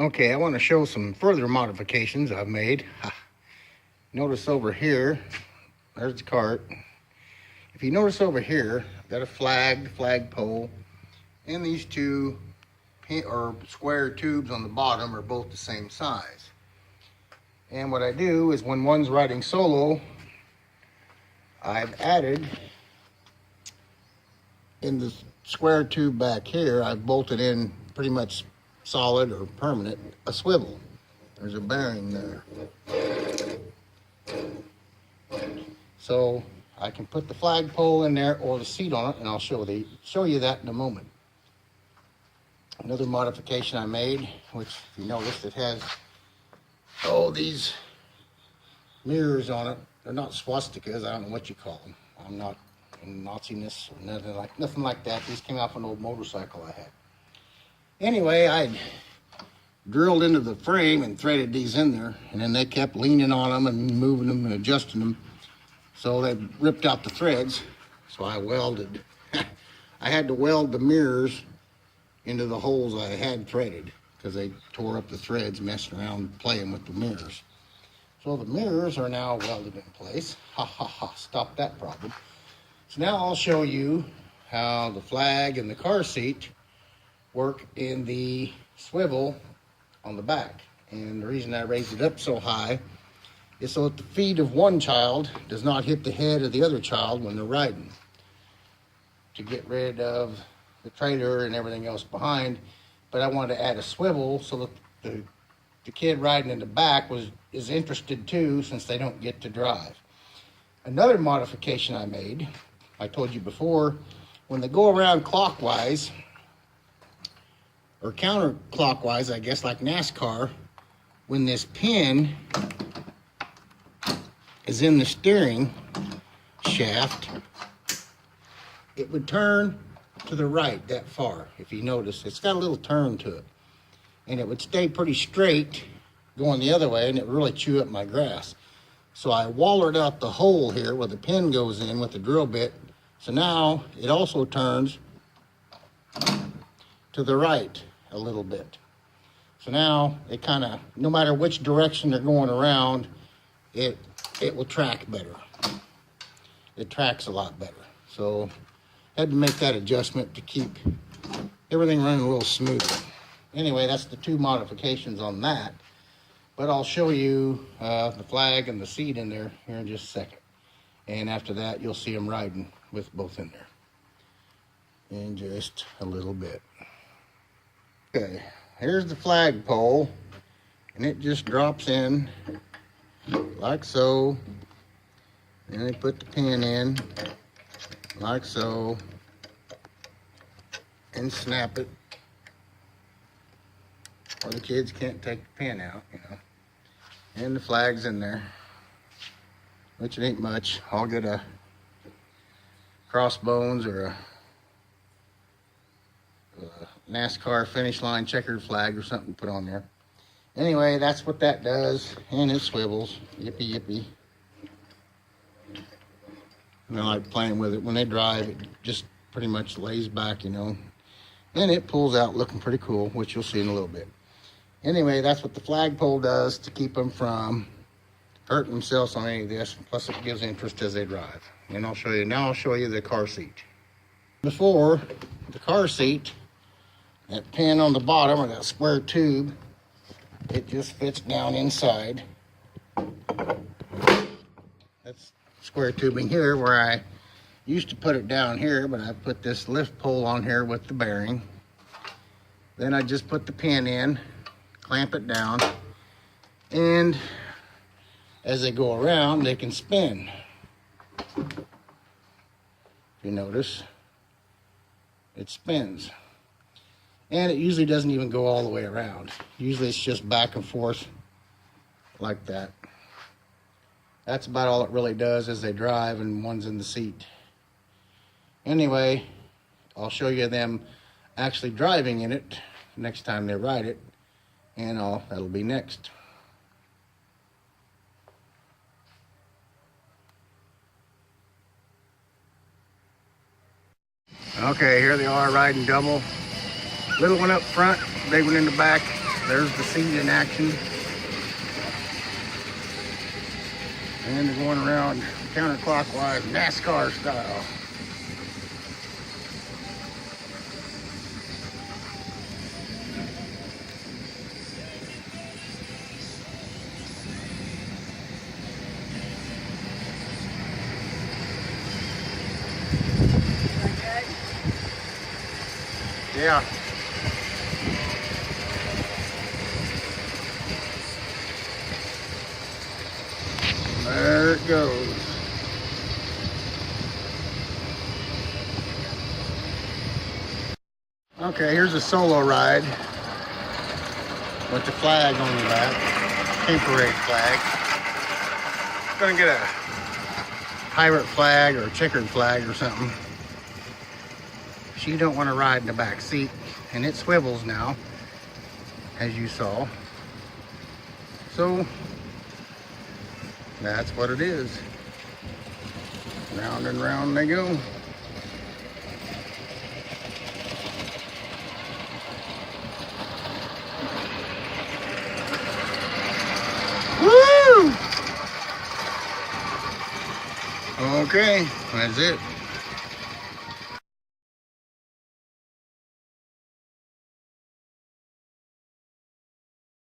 Okay, I want to show some further modifications I've made. Notice over here, there's the cart. If you notice over here, I've got a flagpole, and these two square tubes on the bottom are both the same size. And what I do is when one's riding solo, I've added in the square tube back here, I've bolted in pretty much solid or permanent a swivel. There's a bearing there. So I can put the flagpole in there or the seat on it, and I'll show you that in a moment. Another modification I made, which if you notice, it has these mirrors on it. They're not swastikas, I don't know what you call them. I'm not in Nazi-ness or nothing like that. These came off an old motorcycle I had. Anyway, I drilled into the frame and threaded these in there, and then they kept leaning on them and moving them and adjusting them. So they ripped out the threads, so I welded. I had to weld the mirrors into the holes I had threaded because they tore up the threads messing around playing with the mirrors. So the mirrors are now welded in place. Ha ha ha, stop that problem. So now I'll show you how the flag and the car seat work in the swivel on the back. And the reason I raised it up so high is so that the feet of one child does not hit the head of the other child when they're riding, to get rid of the trailer and everything else behind. But I wanted to add a swivel so that the kid riding in the back is interested too, since they don't get to drive. Another modification I made, I told you before, when they go around clockwise or counterclockwise, I guess, like NASCAR, when this pin is in the steering shaft, it would turn to the right that far. If you notice, it's got a little turn to it, and it would stay pretty straight going the other way, and it would really chew up my grass. So I wallered out the hole here where the pin goes in with the drill bit, so now it also turns to the right a little bit. So now it kind of, no matter which direction they're going around, it will track better. It tracks a lot better. So I had to make that adjustment to keep everything running a little smoother. Anyway, that's the two modifications on that. But I'll show you the flag and the seat in there here in just a second. And after that, you'll see them riding with both in there in just a little bit. Okay, here's the flagpole, and it just drops in like so. Then they put the pin in like so and snap it, or the kids can't take the pin out, you know. And the flag's in there, which it ain't much. I'll get a crossbones or a NASCAR finish line checkered flag or something to put on there. Anyway, that's what that does, and it swivels. Yippee yippee. And I like playing with it. When they drive, it just pretty much lays back, you know. And it pulls out looking pretty cool, which you'll see in a little bit. Anyway, that's what the flagpole does to keep them from hurting themselves on any of this. Plus it gives interest as they drive. And I'll show you the car seat. Before, the car seat, that pin on the bottom, or that square tube, it just fits down inside. That's square tubing here, where I used to put it down here, but I put this lift pole on here with the bearing. Then I just put the pin in, clamp it down, and as they go around, they can spin. If you notice, it spins. And it usually doesn't even go all the way around. Usually it's just back and forth like that. That's about all it really does as they drive and one's in the seat. Anyway, I'll show you them actually driving in it next time they ride it, and that'll be next. Okay, here they are riding double. Little one up front, big one in the back. there's the seat in action. And they're going around counterclockwise, NASCAR style. Yeah. There it goes. Okay, here's a solo ride with the flag on the back, temporary flag. Gonna get a pirate flag or a checkered flag or something. She don't want to ride in the back seat, and it swivels now, as you saw. So that's what it is. Round and round they go. Woo! Okay, that's it.